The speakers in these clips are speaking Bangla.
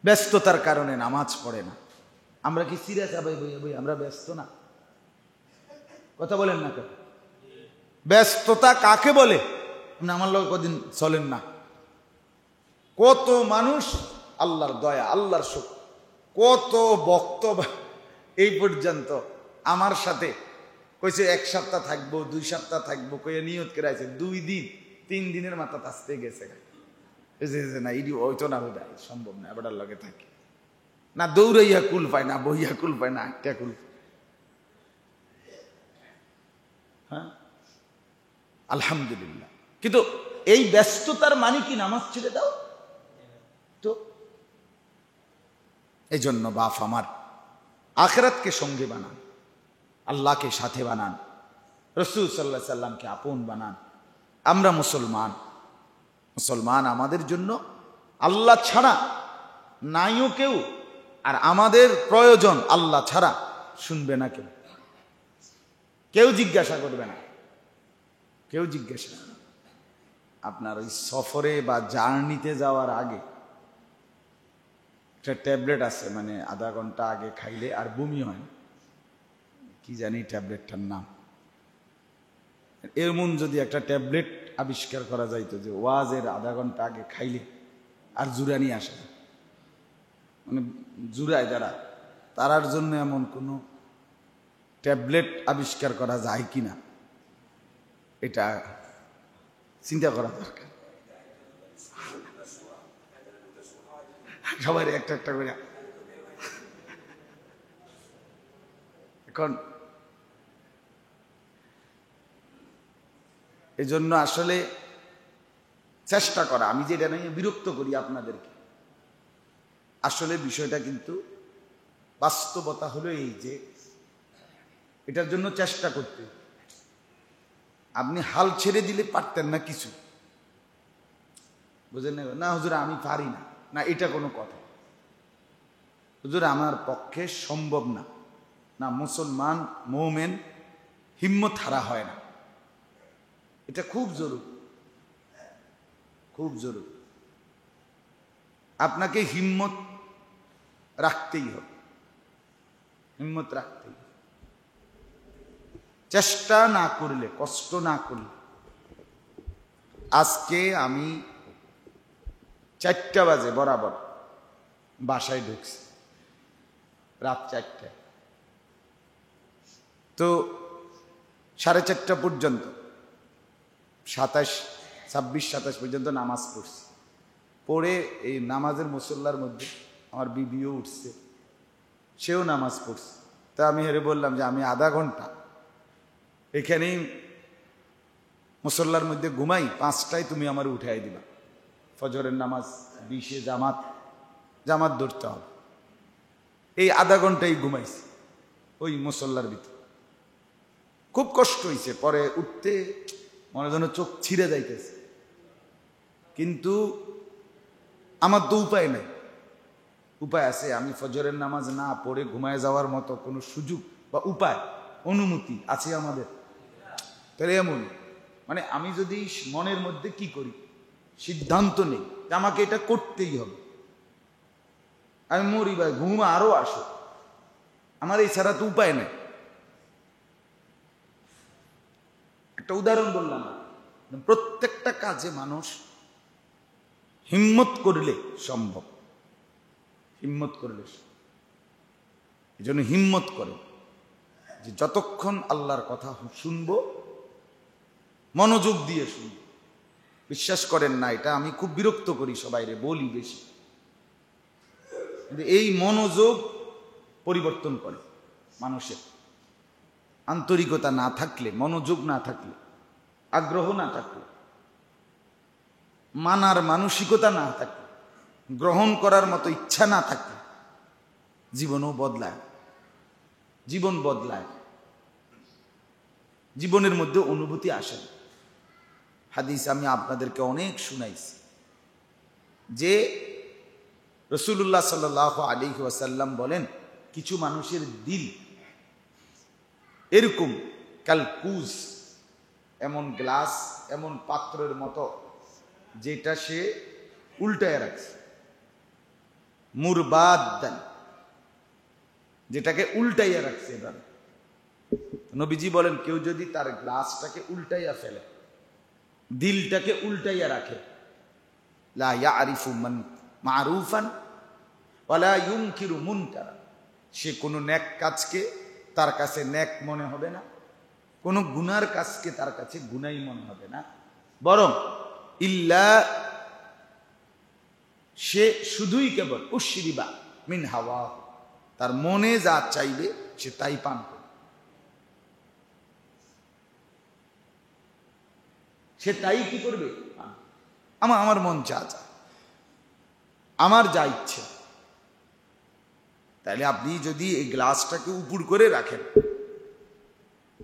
ব্যস্ততার কারণে নামাজ পড়ে না। আমরা কি সিরিয়াস? ভাই আমরা ব্যস্ত না? কথা বলেন না কেন? ব্যস্ততা কাকে বলে? আমার লোক কদিন চলেন না। কত মানুষ, আল্লাহর দয়া, আল্লাহর শক্তি, কত বক্তব্য এই পর্যন্ত আমার সাথে কইছে 1 সপ্তাহ থাকবো, 2 সপ্তাহ থাকবো, কয়ে নিয়ত করে আছে 2 দিন 3 দিনের মাথা আসতে গেছে না। ইডি হইতো না, বোধ সম্ভব না, এবার লগে থাকি না, দৌড়াইয়া কুল পায় না, বইয়া কুল পায় না, একটা কুল। হ্যাঁ, আলহামদুলিল্লাহ। কিন্তু এই ব্যস্ততার মানে কি নামাজ ছেড়ে দাও? তো এই জন্য বাপ আমার, আখিরাতকে সঙ্গে বানান, আল্লাহকে সাথে বানান, রাসূল সাল্লাল্লাহু আলাইহি সাল্লামকে আপন বানান। আমরা মুসলমান আমাদের জন্য আল্লাহ ছাড়া নাইও কেউ, আর আমাদের প্রয়োজন আল্লাহ ছাড়া শুনবে না কেউ, কেউ জিজ্ঞাসা করবে না, কেউ জিজ্ঞাসা। আপনার ওই সফরে বা জার্নিতে যাওয়ার আগে একটা ট্যাবলেট আছে, মানে আধা ঘন্টা আগে খাইলে আর বমি হয়, কি জানি ট্যাবলেটটার নাম। এমন যদি একটা ট্যাবলেট আবিষ্কার করা যাইতো যে ওয়াজের আধা ঘন্টা আগে খাইলে আর জুরানি আসে, মানে জুরায় যারা, তারার জন্য এমন কোনো ট্যাবলেট আবিষ্কার করা যায় কিনা, এটা চিন্তা করা দরকার। সবাই একটা একটা করে। এখন এই জন্য আসলে চেষ্টা করা, আমি যেটা নিয়ে বিরক্ত করি আপনাদেরকে, আসলে বিষয়টা কিন্তু বাস্তবতা হলো এই যে এটার জন্য চেষ্টা করতে। আপনি হাল ছেড়ে দিলে পারতেন না কিছু, বুঝলেন না? হুজুর আমি পারি না, না এটা কোনো কথা। হুজুর আমার পক্ষে সম্ভব না, না মুসলমান মুমিন হিম্মত হারা হয় না। এটা খুব জরুরি, খুব জরুরি। আপনাকে হিম্মত রাখতেই হবে, হিম্মত রাখতেই হবে। চেষ্টা না করলে, কষ্ট না করলে। আজকে আমি 4টা বাজে বরাবর বাসায় ঢুকছি, রাত 4টায়। তো 4:30 পর্যন্ত 26, 27 পর্যন্ত নামাজ পড়ছি। পড়ে এই নামাজের মুসল্লার মধ্যে আমার বিবিও উঠছে, সেও নামাজ পড়ছে। তা আমি হেরে বললাম যে আমি আধা ঘন্টা এখানেই মুসল্লার মধ্যে ঘুমাই, 5টায় তুমি আমার উঠাই দিবা। ফজরের নামাজ 20-এ জামাত ধরতে হবে। এই আধা ঘন্টাই ঘুমাইছি ওই মুসল্লার ভিতরে। খুব কষ্ট হয়েছে, পরে উঠতে মনে যেন চোখ ছিঁড়ে যাইতেছে, কিন্তু আমার তো উপায় নাই। উপায় আছে, আমি ফজরের নামাজ না পড়ে ঘুমায় যাওয়ার মতো কোনো সুযোগ বা উপায়, অনুমতি আছে আমাদের? তাহলে এমন, মানে আমি যদি মনের মধ্যে কি করি, সিদ্ধান্ত নেই যে আমাকে এটা করতেই হবে, আমি মরি ভাই, ঘুম আরো আসো, আমার এই ছাড়া তো উপায় নেই। একটা উদাহরণ বললাম, প্রত্যেকটা কাজে মানুষ হিম্মত করলে সম্ভব, হিম্মত করলে। এই জন্য হিম্মত করে যে যতক্ষণ আল্লাহর কথা শুনবো মনোযোগ দিয়ে শুনবো। বিশ্বাস করেন না, এটা আমি খুব বিরক্ত করি, সবাইরে বলি বেশি, কিন্তু এই মনোযোগ পরিবর্তন করে মানুষের। আন্তরিকতা না থাকলে, মনোযোগ না থাকলে, আগ্রহ না থাকলে, মানার মানসিকতা না থাকলে, গ্রহণ করার মতো ইচ্ছা না থাকলে জীবনও বদলায়, জীবন বদলায়, জীবনের মধ্যে অনুভূতি আসে। হাদিস আমি আপনাদেরকে অনেক শুনাইছি যে রাসূলুল্লাহ সাল্লাল্লাহু আলাইহি ওয়াসাল্লাম বলেন, কিছু মানুষের দিল এরকম কালকুজ, এমন গ্লাস, এমন পাত্রের মতো যেটা সে উল্টায় রাখছে। মুরবাদান, যেটাকে উল্টাইয়া রাখছে। এবার নবীজি বলেন, কেউ যদি তার গ্লাসটাকে উল্টাইয়া ফেলে, দিলটাকে উল্টাইয়া রাখে, লা ইয়ারিফু মান মারুফান ওয়ালা ইউনকিরু মুনকারা, সে কোনো নেক কাজকে তার কাছে নেক মনে হবে না, কোনো গুনার কাজকে তার কাছে গুনাই মনে হবে না, বরং ইল্লা, সে শুধুই কেবল উশরিবা মিন হাওয়া, তার মনে যা চাইবে সে তাই পান করবে, সে তাই কি করবে, আমার মন চা, আমার যা ইচ্ছে। তাহলে আপনি যদি এই গ্লাসটাকে উপর করে রাখেন,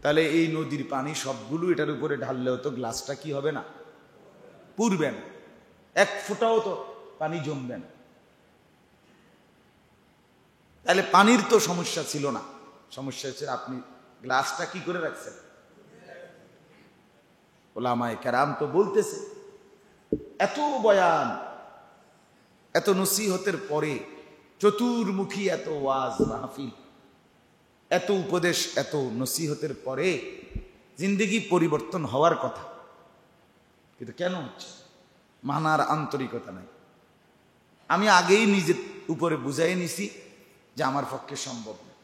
তাহলে এই নদীর পানি সবগুলো এটার উপরে ঢাললেও তো গ্লাসটা কি হবে না, পুড়বে না, এক ফোঁটাও তো পানি জমবে না। তাহলে পানির তো সমস্যা ছিল না, সমস্যা হচ্ছে আপনি গ্লাসটা কি করে রাখছেন। ওলামায়ে কেরাম তো বলতেছে, এত বয়ান, এত নসিহতের পরে, চতুর্মুখী এত ওয়াজ মাহফিল, এত উপদেশ, এত নসিহতের পরে জিন্দেগি পরিবর্তন হওয়ার কথা, কিন্তু কেন হচ্ছে? মানার আন্তরিকতা নাই। আমি আগেই নিজের উপরে বুঝাই নিছি যে আমার পক্ষে সম্ভব না,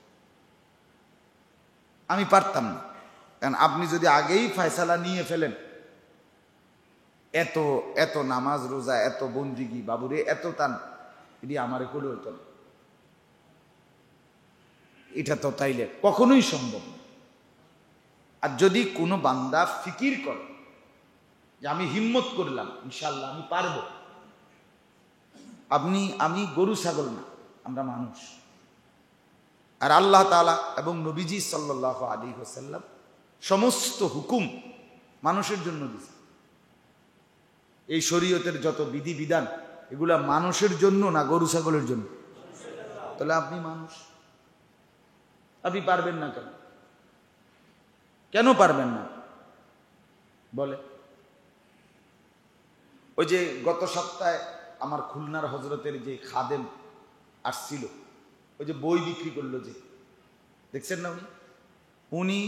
আমি পারতাম না। কারণ আপনি যদি আগেই ফয়সালা নিয়ে ফেলেন, এত এত নামাজ রোজা, এত বন্দিগি, বাবুরে এত তান, এটি আমার করে হইত না, এটা তো তাইলে কখনোই সম্ভব না। আর যদি কোনো বান্দা ফিকির করে যে আমি হিম্মত করলাম, ইনশাল্লাহ আমি পারবো, আমি গরু ছাগল না, আমরা মানুষ। আর আল্লাহ তাআলা এবং নবীজি সাল্লাল্লাহু আলাইহি ওয়াসাল্লাম সমস্ত হুকুম মানুষের জন্য দিয়েছে। এই শরীয়তের যত বিধি বিধান, এগুলা মানুষের জন্য না গরু ছাগলের জন্য? তাহলে আপনি মানুষ, আপনি পারবেন না কেন? কেন পারবেন না বলে? ওই যে গত সপ্তাহে আমার খুলনার হজরতের যে খাদেম আসছিল, ওই যে বই বিক্রি করলো, যে দেখছেন না, উনি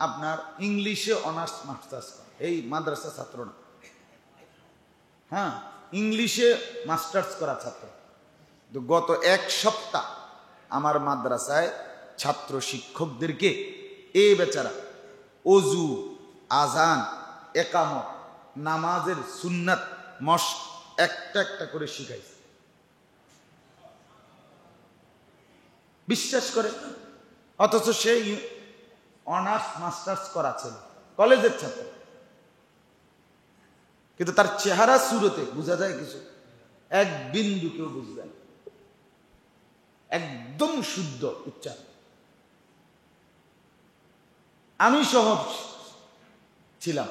আপনার ইংলিশে অনার্স মাস্টার্স করে, এই মাদ্রাসা ছাত্র না, হ্যাঁ, ইংলিশে মাস্টার্স করা ছাত্র। তো গত এক সপ্তাহ আমার মাদ্রাসায় ছাত্র শিক্ষকদেরকে এই বেচারা অজু, আজান, একামত, নামাজের সুন্নাত, মশক একটা একটা করে শিখাইছে। বিশ্বাস করে? অথচ সে অনার্স মাস্টার্স করা ছিল, কলেজের ছাত্র, কিন্তু তার চেহারা সুরতে বোঝা যায় কিছু, এক বিন্দু কেউ বুঝবে না, একদম শুদ্ধ উচ্চারণ। আমি সহ ছিলাম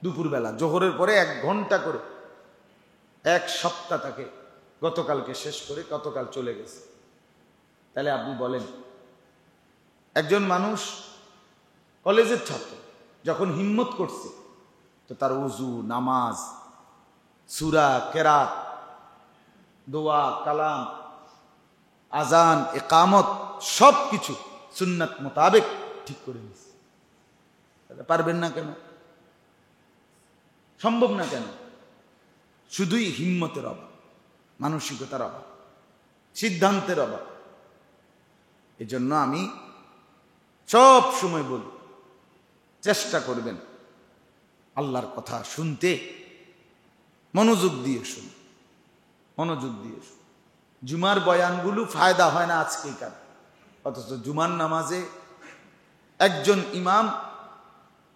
দুপুরবেলা, জোহরের পরে 1 ঘন্টা করে, এক সপ্তাহ তাকে গতকালকে শেষ করে গতকাল চলে গেছে। তাহলে আপনি বলেন, একজন মানুষ কলেজের ছাত্র যখন হিম্মত করছে, তো তার ওযু, নামাজ, সূরা, কেরাত, দোয়া, কালাম, আজান, ইকামত সব কিছু সুন্নাত মোতাবেক ঠিক করে নিছে। তাহলে পারবেন না কেন? সম্ভব না কেন? শুধুই হিম্মতের অভাব, মানসিকতার অভাব, সিদ্ধান্তের অভাব। এজন্য আমি সব সময় বলি, চেষ্টা করবেন আল্লাহর কথা শুনতে, মনোযোগ দিয়ে শুন, মনোযোগ দিয়ে শুন। জুমার বয়ানগুলো ফায়দা হয় না আজকেই কার, অথচ জুমার নামাজে একজন ইমাম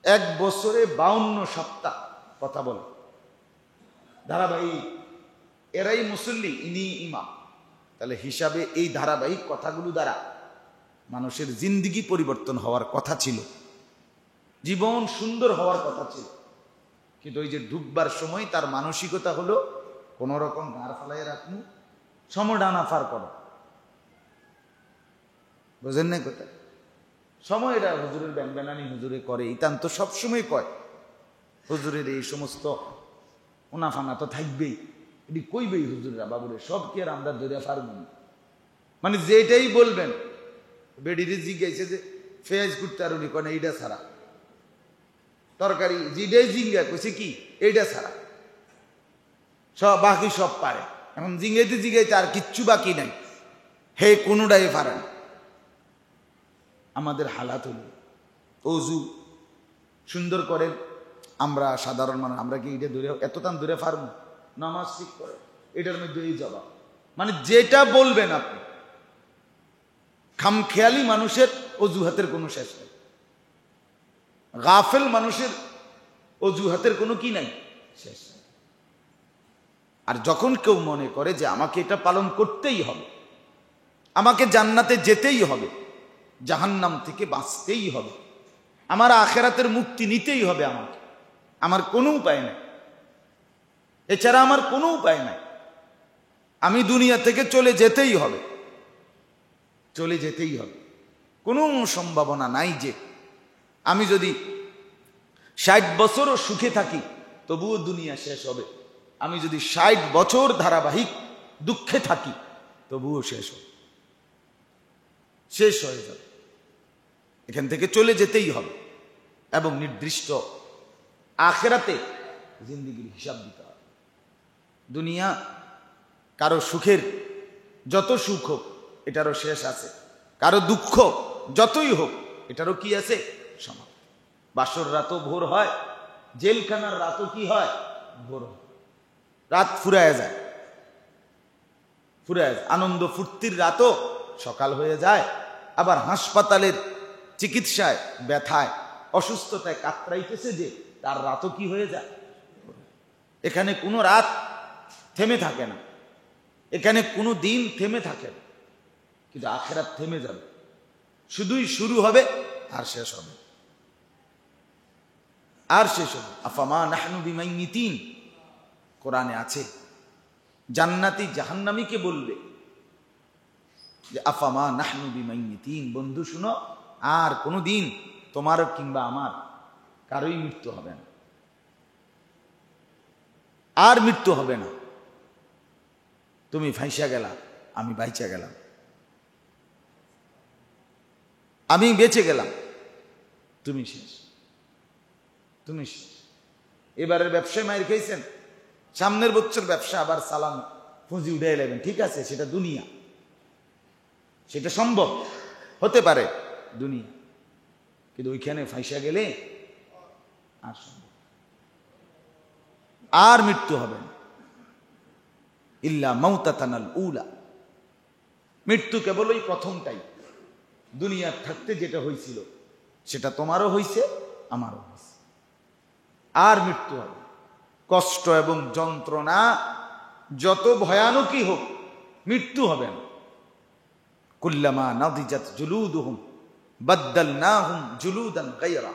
1 বছরে 52 সপ্তাহ কথা বলে, ধারাবাহিক, এরাই মুসল্লি, ইনি ইমাম। তাহলে হিসাবে এই ধারাবাহিক কথাগুলো দ্বারা মানুষের জিন্দেগি পরিবর্তন হওয়ার কথা ছিল, জীবন সুন্দর হওয়ার কথা ছিল। কিন্তু ওই যে ডুববার সময় তার মানসিকতা হলো কোন রকম গার ফালাই রাখবো, সমডানা ফার করো, বুঝেন না কোথায় সময়? এটা হুজুরের ব্যানব্যানানি হুজুরে করে, ইতান তো সবসময় কয়, হুজুরের এই সমস্ত উনাফানা তো থাকবেই, এটি কইবেই হুজুররা বাবুরে, সব কি আর আমরা ধরে পারব না? মানে যেটাই বলবেন, বেডিরে জিজ্ঞাসা যে ফেয়াজ করতে আর উনি কেন এইটা ছাড়া, তরকারি যেটাই জিঙ্গা কইছে কি এইটা ছাড়া, সব বাকি সব পারে। এখন জিঙ্গাইতে জিঙ্গাইতে আর কিচ্ছু বাকি নাই, হে কোনোটাই পারে না। আমাদের হালাত হল অজু সুন্দর করেন, আমরা সাধারণ মানুষ, আমরা কি এটা ধরে এতটান ধরে পারবো? নামাজ ঠিক করে, এটার মধ্যে এই জবাব। মানে যেটা বলবেন আপনি, খামখেয়ালি মানুষের অজুহাতের কোনো শেষ নেই, গাফেল মানুষের অজুহাতের কোনো কি নাই, শেষ নেই। আর যখন কেউ মনে করে যে আমাকে এটা পালন করতেই হবে, আমাকে জান্নাতে যেতেই হবে, জাহান্নাম থেকে বাঁচতেই হবে, আমার আখেরাতের মুক্তি নিতেই হবে, আমাকে, আমার কোনো উপায় নাই, এছাড়া আমার কোনো উপায় নাই, আমি দুনিয়া থেকে চলে যেতেই হবে, চলে যেতেই হবে, কোনো সম্ভাবনা নাই যে আমি যদি 60 বছরও সুখে থাকি তবুও দুনিয়া শেষ হবে, আমি যদি 60 বছর ধারাবাহিক দুঃখে থাকি তবুও শেষ হবে, শেষ হয়ে যাবে, এখান থেকে চলে যেতেই হবে। এবং নির্দিষ্ট আখেরাতে জিন্দেগির হিসাব দিতে হবে। দুনিয়া কারো সুখের যত সুখ হোক এটারও শেষ আছে, কারো দুঃখ যতই হোক এটারও কি আছে, সমাপ্তি। বাসর রাতও ভোর হয়, জেলখানার রাতও কি হয়, ভোর হয়, রাত ফুরায় যায়, ফুরায় যায়, আনন্দ ফুর্তির রাতও সকাল হয়ে যায়। আবার হাসপাতালের চিকিৎসায়, ব্যথায়, অসুস্থতায় কাতরাইতেছে যে, তার রাতও কি হয়ে যায়। এখানে কোনো রাত থেমে থাকে না, এখানে কোনো দিন থেমে থাকে না, কিন্তু আখেরাত থেমে যাবে, শুধুই শুরু হবে আর শেষ হবে, আর শেষ হবে। আফামা নাহনু বিমাইয়িতিন, কোরআনে আছে, জান্নাতি জাহান্নামীকে বলবে যে আফামা নাহনু বিমাইয়িতিন, বন্ধু শুনো, আর কোনো দিন তোমার কিংবা আমার কারোই মৃত্যু হবে না, আর মৃত্যু হবে না। তুমি ফাইসা গেলা, আমি বাইচা গেলাম, আমি বেঁচে গেলাম, তুমি শেষ, তুমি শেষ। এবারের ব্যবসায় মায়ের খেয়েছেন, সামনের বছর ব্যবসা আবার সালাম পুঁজি উঠে এলেন, ঠিক আছে, সেটা দুনিয়া, সেটা সম্ভব হতে পারে দুনিয়া, কিন্তু ওইখানে ফাইসা গেলে আর সম্ভব, আর মৃত্যু হবে না। ইল্লা মাউতাতানাল উলা, মৃত্যু কেবল ওই প্রথমটাই, দুনিয়ার থাকতে যেটা হয়েছিল সেটা তোমারও হয়েছে, আমারও হয়েছে, আর মৃত্যু হবে। কষ্ট এবং যন্ত্রণা যত ভয়ানকই হোক, মৃত্যু হবে না। কুল্লামা নাদিজাত জুলুদুহুম বাদদালনাহুম জুলুদান গায়রা,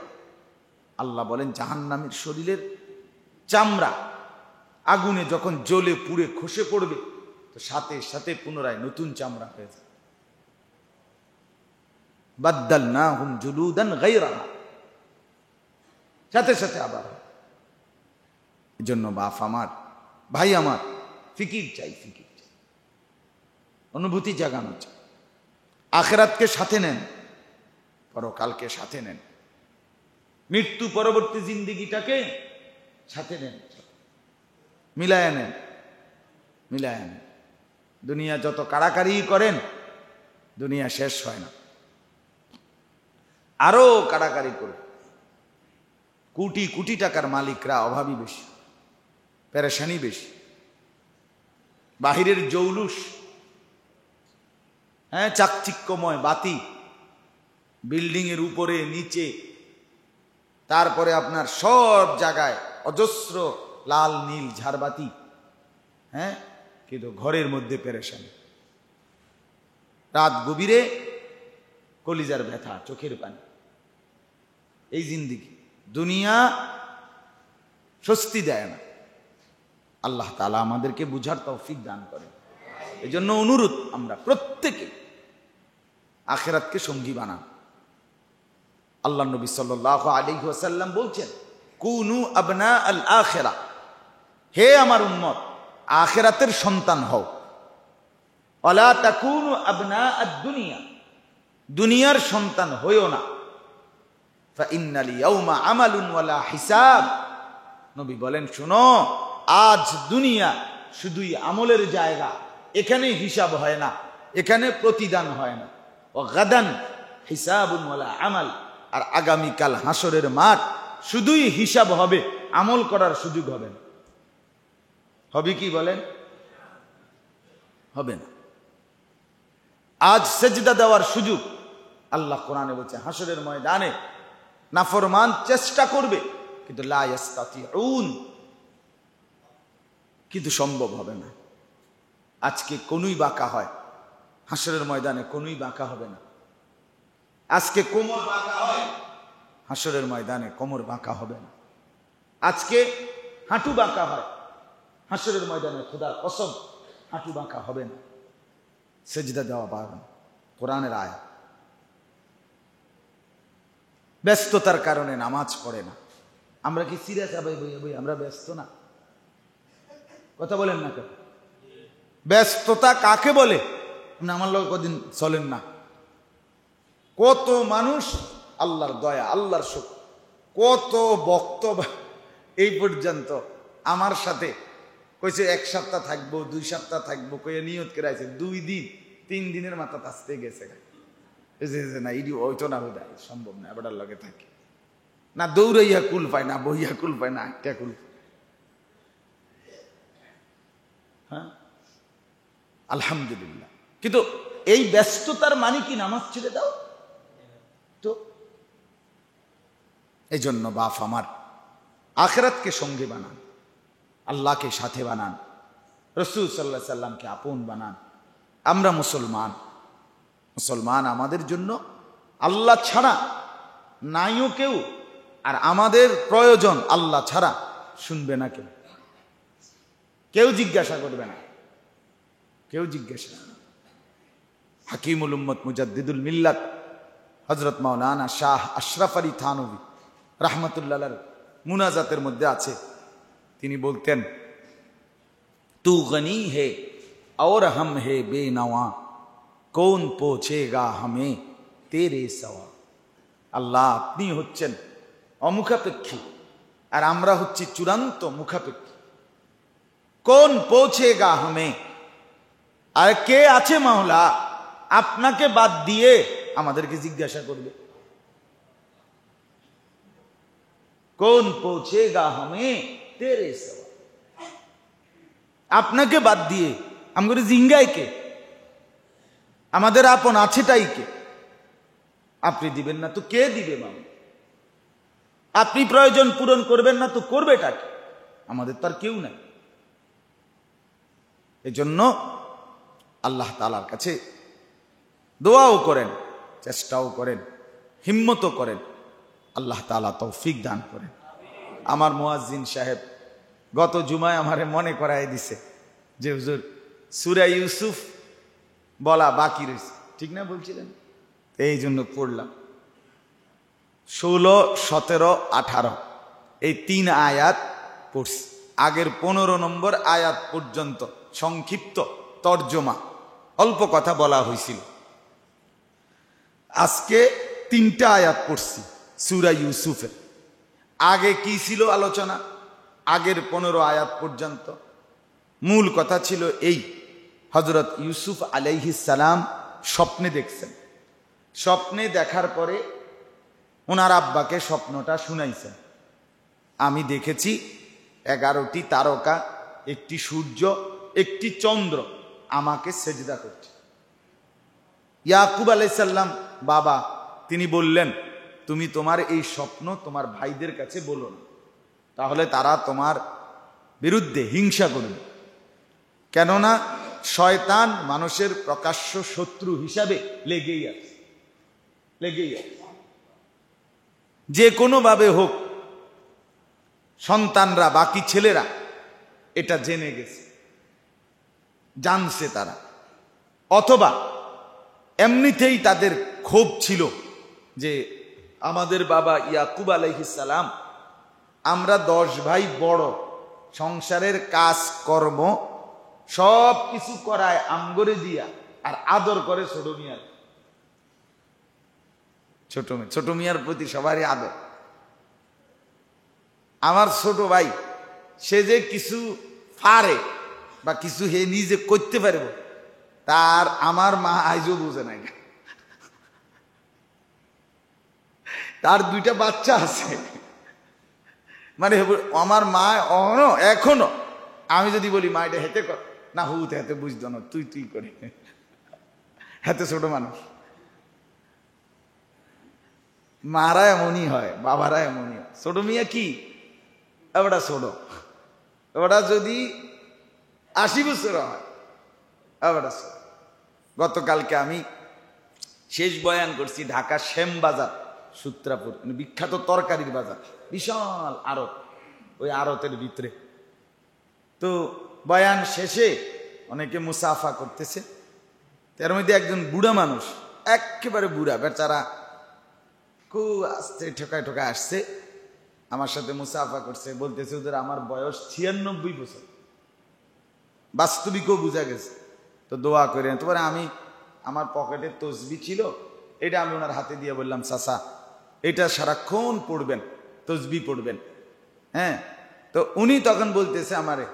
আল্লাহ বলেন জাহান্নামের শরীরের চামড়া আগুনে যখন জ্বলে পুড়ে খসে পড়বে, তো সাথে সাথে পুনরায় নতুন চামড়া হয়ে যাবে। বাদদালনাহুম জুলুদান গায়রা, সাথে সাথে আবার। এজন্য বাপ আমার, ভাই আমার, ফিকির চাই, ফিকির চাই, অনুভূতি জাগানো চাই। আখেরাতকে সাথে নেন, পরকালকে সাথে নেন, মৃত্যু পরবর্তী জিন্দেগিটাকে সাথে নেন, মিলায় নেন, মিলায় নেন। দুনিয়া যত কাড়াকাড়ি করেন, দুনিয়া শেষ হয় না, আরো কাড়াকাড়ি করে। কোটি কোটি টাকার মালিকরা অভাবী বেশি, পেরেশানি বেশি, বাহিরের জৌলুস, হ্যাঁ, চাকচিক্যময় বাতি, বিল্ডিং এর উপরে নিচে, তারপরে আপনার সব জায়গায় অজস্র লাল নীল ঝাড়বাতি, হ্যাঁ, কিন্তু ঘরের মধ্যে পেরেশানি, রাত গভীরে কলিজার ব্যথা, চোখের পানি, এই জিন্দেগি। দুনিয়া স্বস্তি দেয় না। আল্লাহ তাআলা আমাদেরকে বুঝার তৌফিক দান করেন। এই জন্য অনুরোধ, আমরা প্রত্যেকে আখিরাতকে সঙ্গী বানান। আল্লাহ নবী সাল্লাল্লাহু আলাইহি ওয়াসাল্লাম বলছেন, কুনু আবনা আল আখিরা, হে আমার উম্মত, আখিরাতের সন্তান হও। ওয়ালা তাকুনু আবনা আদ-দুনিয়া, দুনিয়ার সন্তান হইও না। ফা ইন্নাল ইয়াউমা আমালুন ওয়ালা হিসাব, নবী বলেন শুনো, আজ দুনিয়া শুধুই আমলের জায়গা, এখানে হিসাব হয় না, এখানে প্রতিদান হয় না। ও গাদান হিসাবুন ওয়ালা আমাল, আর আগামীকাল হাসরের মাঠ, শুধুই হিসাব হবে, আমল করার সুযোগ হবে না। হবে কি বলেন? হবে না। আজ সেজদা দেওয়ার সুযোগ, আল্লাহ কোরআনে বলছে হাসরের ময়দানে নাফরমান চেষ্টা করবে কিন্তু লা ইস্তাতিউন, কিন্তু সম্ভব হবে না। আজকে কোনই বাঁকা হয়, হাসরের ময়দানে কোনই বাঁকা হবে না। আজকে কোমর বাঁকা হয়, হাসরের ময়দানে কোমর বাঁকা হবে না। আজকে হাঁটু বাঁকা হয়, হাসরের ময়দানে খোদার কসম হাঁটু বাঁকা হবে না। সেজদা দেওয়া পারবে না, কোরআনের আয়াত। ব্যস্ততার কারণে নামাজ পড়ে না। আমরা কি সিরিয়াস? ভাই আমরা ব্যস্ত না? কথা বলেন না কেন? ব্যস্ততা কাকে বলে? আমার লোক কদিন চলেন না। কত মানুষ, আল্লাহর দয়া, আল্লাহর শক্তি, কত বক্তব্য এই পর্যন্ত আমার সাথে কইছে 1 সপ্তাহ থাকবো, 2 সপ্তাহ থাকবো, কইয়া নিয়ত করে আছে 2 দিন 3 দিনের মাথা আসতে গেছে না, ইডি হইতো না, বোধ সম্ভব না, এবার লগে থাকে না, দৌড়াইয়া কুল পায় না, বইয়া কুল পায় না, একটা কুল। হ্যাঁ, আলহামদুলিল্লাহ। কিন্তু এই ব্যস্ততার মানে কি নামাজ ছেড়ে দাও? তো এই জন্য বাপ আমার, আখিরাতকে সঙ্গী বানান, আল্লাহকে সাথে বানান, রাসূল সাল্লাল্লাহু আলাইহি সাল্লামকে আপন বানান। আমরা মুসলমান, মুসলমান আমাদের জন্য আল্লাহ ছাড়া নাইও কেউ, আর আমাদের প্রয়োজন আল্লাহ ছাড়া শুনবে না কেউ, কেউ জিজ্ঞাসা করবে না, কেউ জিজ্ঞাসা। হাকিমুল উম্মত মুজাদ্দিদুল মিল্লাত হযরত মাওলানা শাহ আশরাফ আলী থানভী রাহমাতুল্লাহ আলাইহি মুনাজাতের মধ্যে আছে, তিনি বলতেন, তু গনি হে और हम है बेनवा, कौन পৌঁছেগা হমে তেরে সওয়া। আল্লাহ আপনি হচ্ছেন অমুখাপেক্ষী, আর আমরা হচ্ছি চূড়ান্ত মুখাপেক্ষী। কোন পৌঁছেগা হমে, আর কে আছে মাওলা আপনাকে বাদ দিয়ে আমাদেরকে জিজ্ঞাসা করবে? কোন পৌঁছেগা হমে তেরে সওয়া, আপনাকে বাদ দিয়ে আমাদের জিঙ্গাই কে? আমাদের আপন আছেটাই কে? আপনি দিবেন না তো কে দিবে? মামা আপনি প্রয়োজন পূরণ করবেন না তো করবেটা কে? আমাদের তো আর কেউ নাই। এজন্য আল্লাহ তাআলার কাছে দোয়াও করেন, চেষ্টাও করেন, হিম্মতও করেন, আল্লাহ তাআলা তৌফিক দান করেন। আমার মুয়াজ্জিন সাহেব গত জুমায় আমারে মনে করায় দিছে যে হুজুর সূরা ইউসুফ বলা বাকি রয়েছে, ঠিক না বলছিলেন? এই জন্য পড়লাম 16, 17, 18 এই 3 আয়াত পড়ছি। আগের 15 নম্বর আয়াত পর্যন্ত সংক্ষিপ্ত তর্জমা, অল্প কথা বলা হয়েছিল। আজকে 3টা আয়াত পড়ছি সূরা ইউসুফের। আগে কি ছিল আলোচনা? আগের 15 আয়াত পর্যন্ত মূল কথা ছিল এই, হযরত ইউসুফ আলাইহিস সালাম স্বপ্নে দেখছেন। স্বপ্নে দেখার পরে ওনার আব্বাকে স্বপ্নটা শুনাইছেন। আমি দেখেছি 11টি তারকা, একটি সূর্য, একটি চন্দ্র আমাকে সেজদা করছে। ইয়াকুব আলাইহিস সালাম বাবা, তিনি বললেন, তুমি তোমার এই স্বপ্ন তোমার ভাইদের কাছে বলো না, তাহলে তারা তোমার বিরুদ্ধে হিংসা করবে। কেননা শয়তান মানুষের প্রকাশ্য শত্রু হিসাবে লেগেই আছে, লেগেই আছে। যে কোনোভাবে হোক সন্তানরা, বাকি ছেলেরা এটা জেনে গেছে, জানছে তারা, অথবা এমনিতেই তাদের ক্ষোভ ছিল যে আমাদের বাবা ইয়াকুব আলাইহিস সালাম, আমরা 10 ভাই বড়, সংসারের কাজ কর্ম সব কিছু করায় আমগরে দিয়া, আর আদর করে ছোট মিয়ার। ছোট মিয়ার প্রতি সবারই আদর। আমার ছোট ভাই সে যে কিছু পারে বা কিছু হে নিজে করতে পারব, তার আমার মা আইজও বুঝে নাই। তার 2টা বাচ্চা আছে, মানে আমার মা এখনো আমি যদি বলি মা এটা হেতে কর, না হুতে হেতে বুঝতো না, তুই করে, হেতে ছোট মানুষ। মারা এমনই হয়, বাবারা এমনই হয়। ছোট মিয়া কি ওটা ছোট, ওটা যদি 80 বছর হয় ওটা ছোট। গতকালকে আমি শেষ বয়ান করছি ঢাকা শ্যামবাজার সূত্রাপুর, মানে বিখ্যাত তরকারির বাজার, বিশাল আড়ত, ওই আড়তের ভিতরে। তো বয়ান শেষে অনেকে মুসাফা করতেছে, তার মধ্যে একজন বুড়া মানুষ, একেবারে বুড়া বেচারা, খুব আস্তে ঠোকায় আসছে, আমার সাথে মুসাফা করছে। বলতেছে ওদের আমার বয়স 96 বছর, বাস্তবিকও বোঝা গেছে। তো দোয়া করেন। তারপরে আমি আমার পকেটে তসবি ছিল, এটা আমি ওনার হাতে দিয়ে বললাম, চাচা এটা সারাক্ষণ পড়বেন, তসবি পড়বেন। হ্যাঁ, তো উনি তখন বলতেছে আমারে,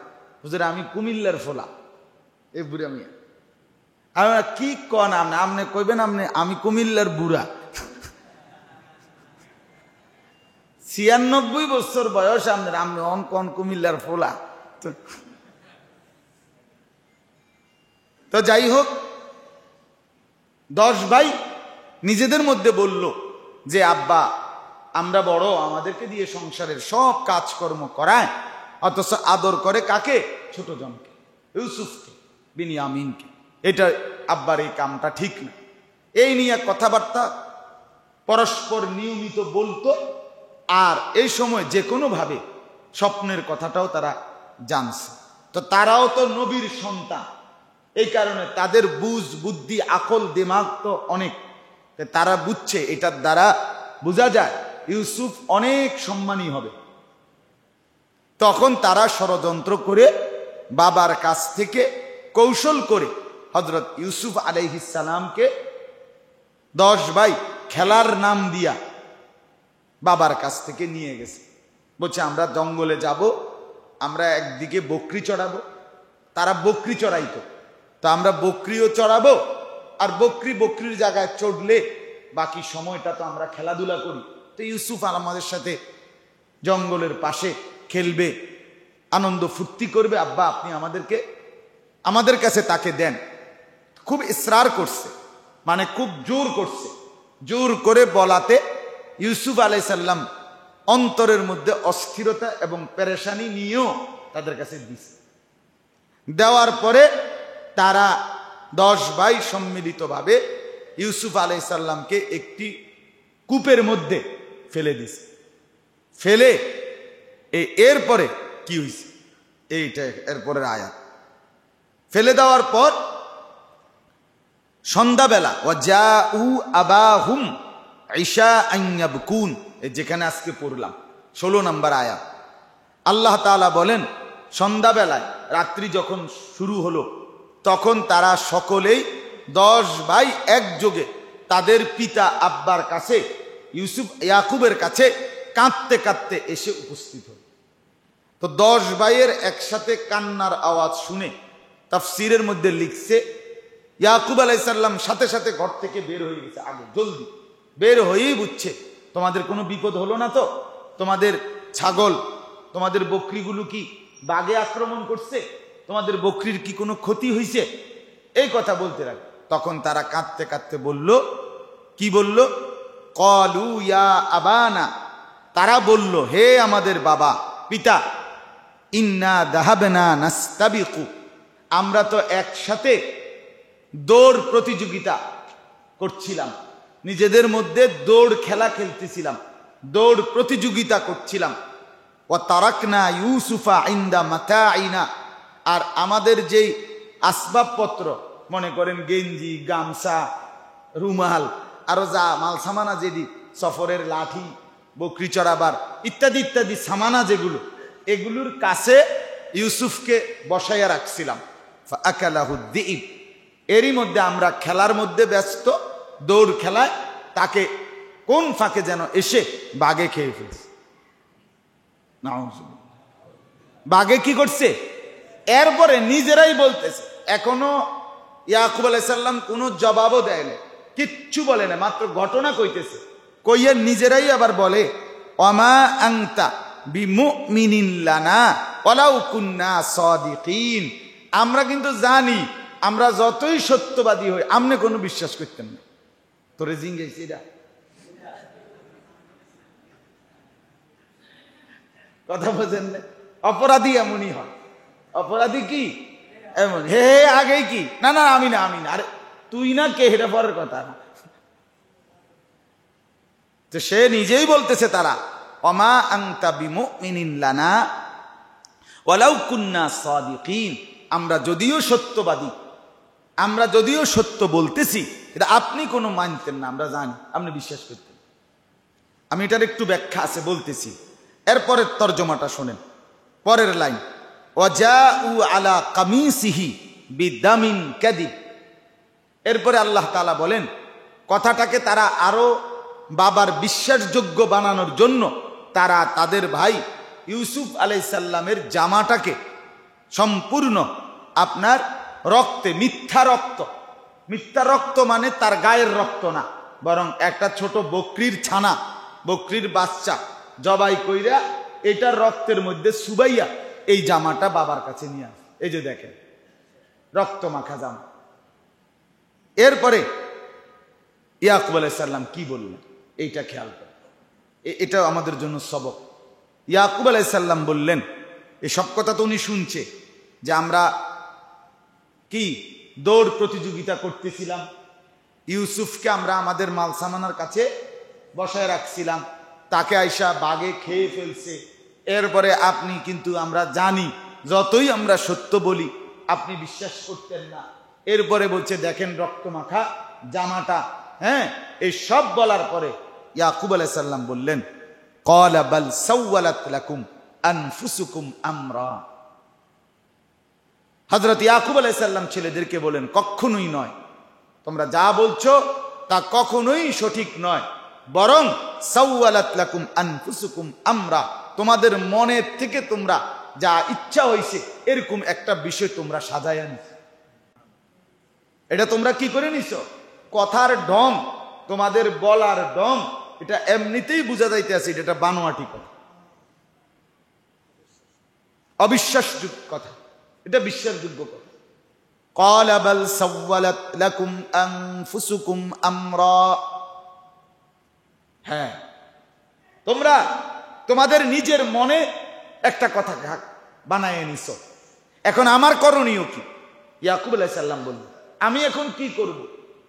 হুজুর আমি কুমিল্লার ফোলা। এ বুড়া মিয়া, আমি কি কন আপনি কইবেন আমি কুমিল্লার বুড়া। 96 বছর বয়স আপনার, আপনি কন কুমিল্লার ফোলা। তো যাই হোক, 10 ভাই নিজেদের মধ্যে বলল যে আব্বা আমরা বড়, আমাদেরকে দিয়ে সংসারের সব কাজকর্ম করায়, অথচ আদর করে কাকে? ছোট জনকে, ইউসুফকে, বিনিয়ামিনকে। এটা আব্বার এই কামটা ঠিক না। এই নিয়ে কথাবার্তা পরস্পর নিয়মিত বলতো, আর এই সময় যে কোনো ভাবে স্বপ্নের কথাটাও তারা জানছে। তো তারাও তো নবীর সন্তান, এই কারণে তাদের বুঝ বুদ্ধি আকল দিমাগ তো অনেক, তারা বুঝছে এটার দ্বারা বোঝা যায় ইউসুফ অনেক সম্মানী হবে। তখন তারা ষড়যন্ত্র করে বাবার কাছ থেকে কৌশল করে হযরত ইউসুফ আলাইহিস সালামকে 10 ভাই খেলার নাম দিয়া বাবার কাছ থেকে নিয়ে গেছে। বলছে আমরা জঙ্গলে যাব, আমরা একদিকে বকরি চড়াবো। তারা বকরি চড়াইতো, তো আমরা বকরিও চড়াবো, আর বকরির জায়গায় চড়লে বাকি সময়টা তো আমরা খেলাধুলা করি। তো ইউসুফ আমাদের সাথে জঙ্গলের পাশে খেলবে, আনন্দ ফুর্তি করবে। আব্বা আপনি আমাদের কাছে তাকে দেন। খুব ইসরার করছে, মানে খুব জোর করছে। জোর করে বলাতে ইউসুফ আলাইহিস সালাম অন্তরের মধ্যে অস্থিরতা এবং পেরেশানি নিয়েও তাদের কাছে দিছে। দেওয়ার পরে তারা 10 ভাই সম্মিলিতভাবে ইউসুফ আলাইহিস সালামকে একটি কূপের মধ্যে ফেলে দিছে। ফেলে এরপরে কি হয়েছে এইটা এরপরের আয়াত। ফেলে দেওয়ার পর সন্ধ্যাবেলা ওয়াজাউ আবাহুম ইশাআন ইয়াবকুন, যেখানে আজকে পড়লাম 16 নম্বর আয়াত। আল্লাহ তাআলা বলেন সন্ধ্যাবেলায়, রাত্রি যখন শুরু হলো, তখন তারা সকলেই 10 ভাই একযোগে তাদের পিতা আব্বার কাছে, ইয়াকুবের কাছে কাঁদতে কাঁদতে এসে উপস্থিত হল। তো 10 ভাইয়ের একসাথে কান্নার আওয়াজ শুনে তাফসীরের মধ্যে লিখছে ইয়াকুব আলাইহিস সালাম সাথে সাথে ঘর থেকে বের হয়ে গেছে। আগে জলদি বের হয়েই বুঝছে তোমাদের কোনো বিপদ হলো না তো, তোমাদের ছাগল, তোমাদের বকরিগুলো কি বাঘে আক্রমণ করছে, তোমাদের বকরির কি কোনো ক্ষতি হয়েছে, এই কথা বলতে রাখ। তখন তারা কাঁদতে কাঁদতে বলল, কি বলল? ক্বালু ইয়া আবানা, তারা বলল হে আমাদের বাবা পিতা, ইন্না যাহাবনা নাস্তাবিকু, আমরা তো একসাথে দৌড় প্রতিযোগিতা করছিলাম, নিজেদের মধ্যে দৌড় খেলা খেলতেছিলাম, দৌড় প্রতিযোগিতা করছিলাম। ওয়া তারাকনা ইউসুফা ইনদা মাতাইনা, আর আমাদের যেই আসবাবপত্র, মনে করেন গেঞ্জি, গামছা, রুমাল, আরো যা মাল সামানা, যেদি সফরের লাঠি, বকরি চড়াবার ইত্যাদি ইত্যাদি সামানা যেগুলো, এগুলোর কাছে ইউসুফকে বসাইয়া রাখছিলাম। ফাআকালাহু যিব, এরই মধ্যে আমরা খেলার মধ্যে ব্যস্ত, দৌড় খেলায়, তাকে কোন ফাঁকে যেন এসে বাঘে খেয়ে ফেলছে। নাউযুবিল্লাহ। বাঘে কি করছে? এরপরে নিজেরাই বলতেছে, এখনো ইয়াকুব আলাইহিস সালাম কোনো জবাবও দেয় না, কিচ্ছু বলে না, মাত্র ঘটনা কইতেছে। কইয়া নিজেরাই আবার বলে, ওমা আনতা বিমুমিনিন লানা ওয়ালাউ কুন্না সাদিকিন, আমরা কিন্তু জানি আমরা যতই সত্যবাদী হই আপনি কোনো বিশ্বাস করতেন না। তোরে জিঙ্গাইছি এটা কথা বোঝেন না? অপরাধী এমনই হয়। অপরাধী কি এমন, হে আগেই কি, না না আমি না, আমি না, আরে তুই না কে, এটা পরের কথা না। তো সে নিজেই বলতেছে তারা, ওমা আনতা বিমুমিনিন লানা ওয়ালাউ কুন্না সাদিকিন, আমরা যদিও সত্যবাদী, আমরা যদিও সত্য বলতেছি, এটা আপনি কোনো মানতেন না, আমরা জানি, আপনি বিশ্বাস করতেন। আমি এটার একটু ব্যাখ্যা আছে বলতেছি, এরপরের তর্জমাটা শোনেন। পরের লাইন, ওয়াজাউ আলা কামিসিহি বিদামিন কাযিব, এরপরে আল্লাহ তাআলা বলেন, কথাটাকে তারা আরো বাবার বিশ্বাসযোগ্য বানানোর জন্য তারা তাদের ভাই ইউসুফ আলাইহিস সালামের জামাটাকে সম্পূর্ণ আপনার রক্তে, মিথ্যা রক্ত, মিথ্যা রক্ত মানে তার গায়ের রক্ত না, বরং একটা ছোট বকরির ছানা, বকরির বাচ্চা জবাই কইরা এটার রক্তের মধ্যে সুবাইয়া এই জামাটা বাবার কাছে নিয়ে আসে। এই যে দেখেন রক্ত মাখা জামা। এরপরে ইয়াকুব আলাইহিস সালাম কি বললেন এইটা খেয়াল করেন, এটা আমাদের জন্য সবক। ইয়াকুব আলাইহিস সালাম বললেন, এই সব কথা তো উনি শুনছে যে আমরা কি দৌড় প্রতিযোগিতা করতেছিলাম, ইউসুফকে আমরা আমাদের মাল সামানার কাছে বসায় রাখছিলাম, তাকে আইসা বাঘে খেয়ে ফেলছে। এরপরে আপনি কিন্তু আমরা জানি যতই আমরা সত্য বলি আপনি বিশ্বাস করতেন না। এরপরে বলছে দেখেন রক্ত মাখা জামাটা, হ্যাঁ। এই সব বলার পরে ইয়াকুব আলাইহিস সালাম বললেন, ক্বালা বাল সাওয়ালাত লাকুম আনফুসুকুম আমরা। হযরত ইয়াকুব আলাইহিস সালাম ছেলেদেরকে বলেন, কখনোই নয়, তোমরা যা বলছো তা কখনোই সঠিক নয়, বরং সাওয়ালাত লাকুম আনফুসুকুম আমরা, তোমাদের মনের থেকে তোমরা যা ইচ্ছা হইছে এরকম একটা বিষয় তোমরা সাজায়া নিছো। এটা তোমরা কি করে নিছো? কথার ঢং, তোমাদের বলার ঢং, এটা এমনিতেই বোঝা যাইতেছে এটা বানোয়াটি কথা, অবিশ্বাসযোগ্য কথা, এটা বিশ্বাসযোগ্য কথা। ক্বালা বাল সাওয়ালাত লাকুম আনফুসুকুম আমরা, হ্যাঁ তোমরা তোমাদের নিজের মনে একটা কথা বানায় নিছো, এখন আমার করণীয় কি? ইয়াকুব আলাইহিস সালাম বললেন, আমি এখন কি করব?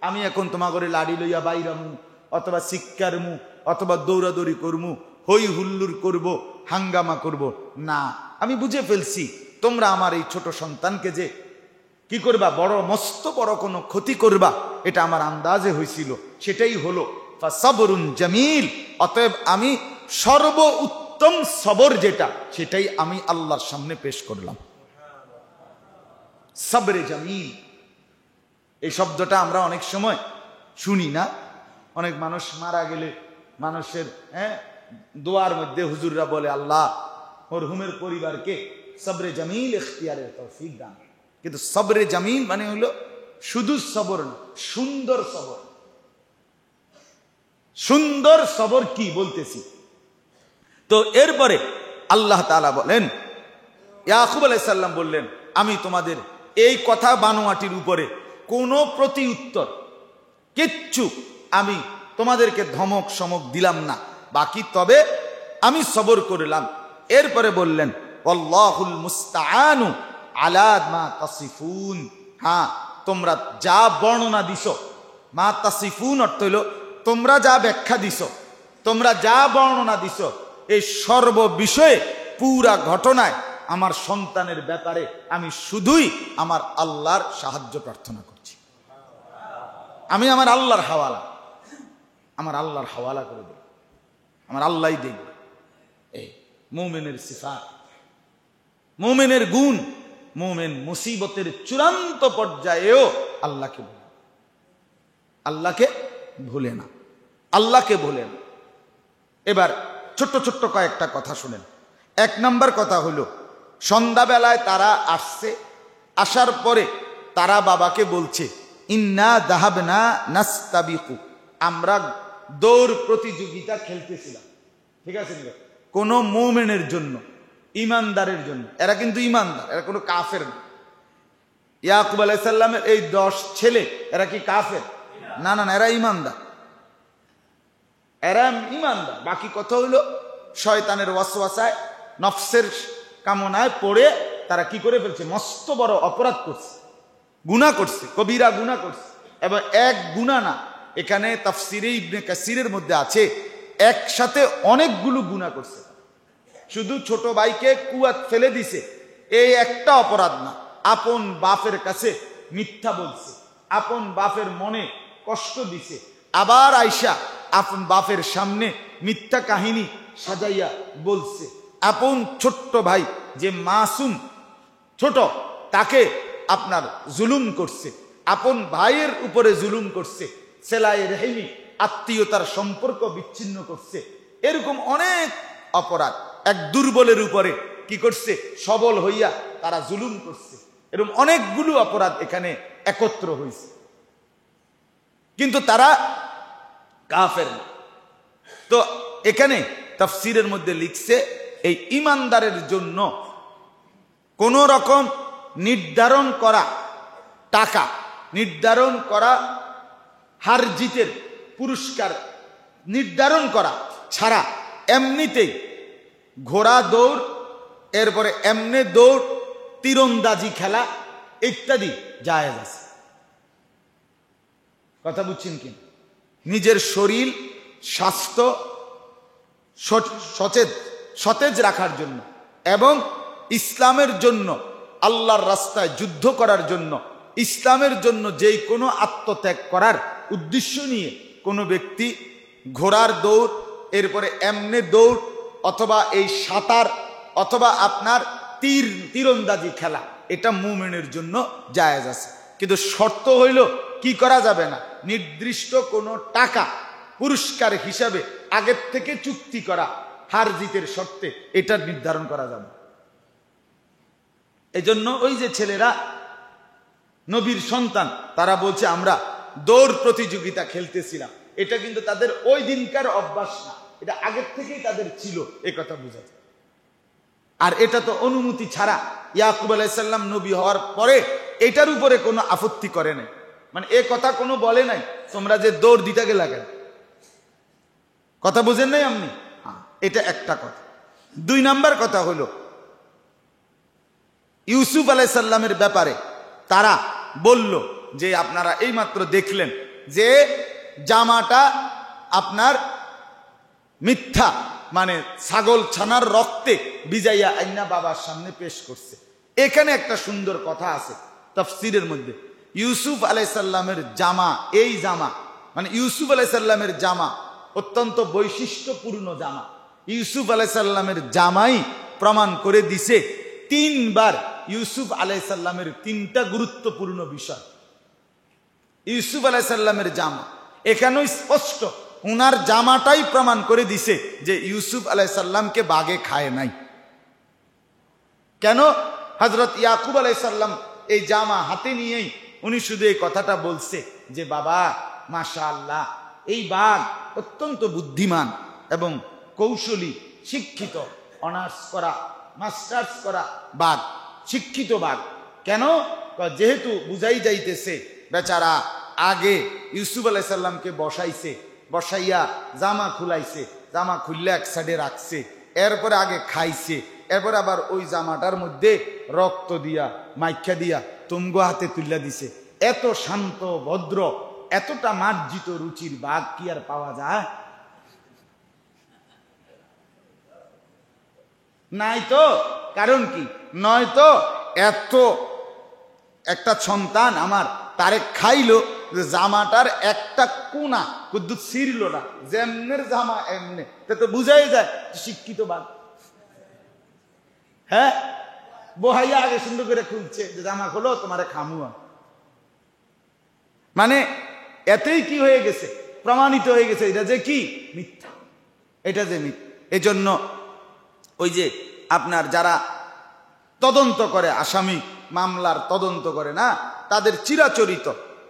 আমি এখন তোমাগরে লাড়ি লইয়া বাইরামু, অথবা শিক্ষারমু, অথবা দৌড়াদৌড়ি করমু, হই হুল্লুর করব, হাঙ্গামা করব না। আমি বুঝে ফেলছি তোমরা আমার এই ছোট সন্তানকে যে কি করবা, বড় মস্ত বড় কোনো ক্ষতি করবা, এটা আমার আন্দাজে হয়েছিল, সেটাই হলো। ফাসাবরুন জামিল, অতএব আমি সর্ব উত্তম সবর যেটা, সেটাই আমি আল্লাহর সামনে পেশ করলাম। সবরে জামিল, এই শব্দটা আমরা অনেক সময় শুনি না? অনেক মানুষ মারা গেলে মানুষের দোয়ার মধ্যে হুজুররা বলে, আল্লাহ মরহুমের পরিবারকে সবরে জামিল ইখতিয়ারের তৌফিক দান। কিন্তু সবরে জামিল মানে হলো শুধু সবর না, সুন্দর সবর। সুন্দর সবর কি বলতেছি তো। এরপরে আল্লাহ তাআলা বলেন, ইয়াকুব আলাইহিস সালাম বললেন, আমি তোমাদের এই কথা বানোয়াটির উপরে কোনো প্রতি উত্তর কিচ্ছু আমি তোমাদেরকে ধমক সমক দিলাম না, বাকি তবে আমি সবর করলাম। এরপরে বললেন, আল্লাহুল মুস্তাআনু আলা মা তাসিফুন, হ্যাঁ তোমরা যা বর্ণনা দিছো, মা তাসিফুন অর্থ হইল তোমরা যা ব্যাখ্যা দিছো, তোমরা যা বর্ণনা দিছো, এই সর্ব বিষয়ে পুরা ঘটনায় আমার সন্তানের ব্যাপারে আমি শুধুই আমার আল্লাহর সাহায্য প্রার্থনা করছি। আমি আমার আল্লাহর হাওয়ালা, আমার আল্লাহর হাওয়ালা করে দেব, আমার আল্লাহই দেখবে। এই মুমিনের সিফাত, মুমিনের গুণ, মুমিন মুসিবতের চূড়ান্ত পর্যায়েও আল্লাহকে ভুলে না, আল্লাহকে ভুলে না, আল্লাহকে ভুলে না। এবার ছোট্ট ছোট্ট কয়েকটা কথা শুনেন। এক নাম্বার কথা হলো, সন্ধ্যাবেলায় তারা আসছে, আসার পরে তারা বাবাকে বলছে ইন্না দাহাবনা নাস্তাবিকু, আমরা দৌড় প্রতিযোগিতা খেলতেছিলাম। ঠিক আছে, কোন মুমিনের জন্য, ইমানদারের জন্য। এরা কিন্তু ইমানদার, এরা কোনো কাফের না। ইয়াকুব আলাইহিস সালামের এই 10 ছেলে এরা কি কাফের? না না না, এরা ইমানদার, এরা ইমানদার। বাকি কথা হইলো শয়তানের ওয়াসওয়াসায়, নফসের কামনায় পড়ে তারা কি করে ফেলছে, মস্ত বড় অপরাধ করছে, গুনাহ করছে, কবিরা গুনাহ করছে। এবং এক গুনাহ না, এখানে তাফসিরে ইবনে কাসিরের মধ্যে আছে একসাথে অনেকগুলো গুনাহ করছে। শুধু ছোট ভাইকে কুয়াত ফেলে দিছে এই একটা অপরাধ না, আপন বাপের কাছে মিথ্যা বলছে, আপন বাপের মনে কষ্ট দিছে, আবার আইসা আপন বাপের সামনে মিথ্যা কাহিনী সাজাইয়া বলছে। আপন ছোট্ট ভাই যে মাসুম ছোট, তাকে আপনার জুলুম করছে, আপন ভাইয়ের উপরে জুলুম করছে, সেলাই রেহিমি আত্মীয়তার সম্পর্ক বিচ্ছিন্ন করছে। এরকম অনেক অপরাধ এক দুর্বলের উপরে কি করছে, সবল হইয়া তারা জুলুম করছে। এরকম অনেকগুলো অপরাধ এখানে একত্র হয়েছে, কিন্তু তারা কাফের না। তো এখানে তাফসীরের মধ্যে লিখছে এই ইমানদারের জন্য কোন রকম নির্ধারণ করা টাকা, নির্ধারণ করা হার জিতের পুরস্কার নির্ধারণ করা ছাড়া এমনিতেই ঘোড়া দৌড়, এরপরে এমনি দৌড়, তীরন্দাজি খেলা ইত্যাদি জায়েজ আছে। কথা বুঝছেন কি? নিজের শরীর স্বাস্থ্য সতেজ রাখার জন্য এবং ইসলামের জন্য, আল্লাহর রাস্তায় যুদ্ধ করার জন্য, ইসলামের জন্য যেই কোনো আত্মত্যাগ করার উদ্দেশ্য নিয়ে কোনো ব্যক্তি ঘোড়ার দৌড়, এরপরে এমনে দৌড়, অথবা এই সাঁতার, অথবা আপনার তীরন্দাজি খেলা, এটা মুমিনের জন্য জায়েজ আছে। কিন্তু শর্ত হইল কি করা যাবে না, নির্দিষ্ট কোনো টাকা পুরস্কার হিসাবে আগের থেকে চুক্তি করা হার জিতের শর্তে এটা নির্ধারণ করা যাবে। এজন্য ওই যে ছেলেরা নবীর সন্তান, তারা বলছে আমরা দৌড় প্রতিযোগিতা খেলতেছিলাম, এটা কিন্তু তাদের ওই দিনকার অভ্যাস না, এটা আগের থেকেই তাদের ছিল, এ কথা বোঝা যায়। আর এটা তো অনুমতি ছাড়া ইয়াকুব আলাইহিস সালাম নবী হওয়ার পরে এটার উপরে কোনো আপত্তি করে নাই, মানে এ কথা কোনো বলে নাই তোমরা যে দৌড় দিতে গেলা কেন। কথা বুঝেন নাই আপনি? এটা একটা কথা। 2 নাম্বার কথা হলো ইউসুফ আলাইহিস সালামের ব্যাপারে তারা বলল যে আপনারা এইমাত্র দেখলেন যে জামাটা আপনার মিথ্যা, মানে ছাগল ছানার রক্তে ভিজাইয়া আইনা বাবার সামনে পেশ করছে। এখানে একটা সুন্দর কথা আছে তাফসীরের মধ্যে, ইউসুফ আলাইহিস সালামের জামা, এই জামা মানে ইউসুফ আলাইহিস সালামের জামা অত্যন্ত বৈশিষ্ট্যপূর্ণ জামা। ইউসুফ আলাইহিস সালামের জামাই প্রমাণ করে দিছে 3 বার ইউসুফ আলাইহিস সালামের 3টা গুরুত্বপূর্ণ বিষয়। ইউসুফ আলাইহিস সালামের জামা এখানেও স্পষ্ট, উনার জামাটাই প্রমাণ করে দিছে যে ইউসুফ আলাইহিস সালামকে বাঘে খায় নাই। কেন? হযরত ইয়াকুব আলাইহিস সালাম এই জামা হাতে নিয়েই উনি শুধু এই কথাটা বলছে যে বাবা মাশাআল্লাহ, এই বাঘ অত্যন্ত বুদ্ধিমান এবং কৌশলী, শিক্ষিত, অনার্স করা, মাস্টার্স করা বাঘ, শিক্ষিত বাঘ। কেন? যেহেতু বুঝাই যাইতেছে বেচারা আগে ইউসুফ আলাইহিস সালামকে বসাইছে, বসাইয়া জামা খুলাইছে, জামা খুললে এক সাইডে রাখছে, এরপরে আগে খাইছে, এরপর আবার ওই জামাটার মধ্যে রক্ত দিয়া মাইখা দিয়া তুমগো হাতে তুল্লা দিছে। এত শান্ত ভদ্র, এতটা মার্জিত রুচির বাঘ কি আর পাওয়া যায়? নাই তো। কারণ কি? নয়তো এত একটা সন্তান আমার, তারে খাইলো, জামাটার একটা কোনা কুদ্দু ছিড়ল না, যেমনের জামা এমনে, তো বুঝাই যায় শিক্ষিত বাঘ। হ্যাঁ, বহাইয়া আগে সুন্দর করে খুলছে যে জামা খোলো তোমারে খামুয়া। মানে এতেই কি হয়ে গেছে, প্রমাণিত হয়ে গেছে এটা যে কি মিথ্যা, এটা যে মিথ্যা। এজন্য ওই যে আপনার যারা তদন্ত করে, আসামি মামলার তদন্ত করে না, তাদের চিরাচরিত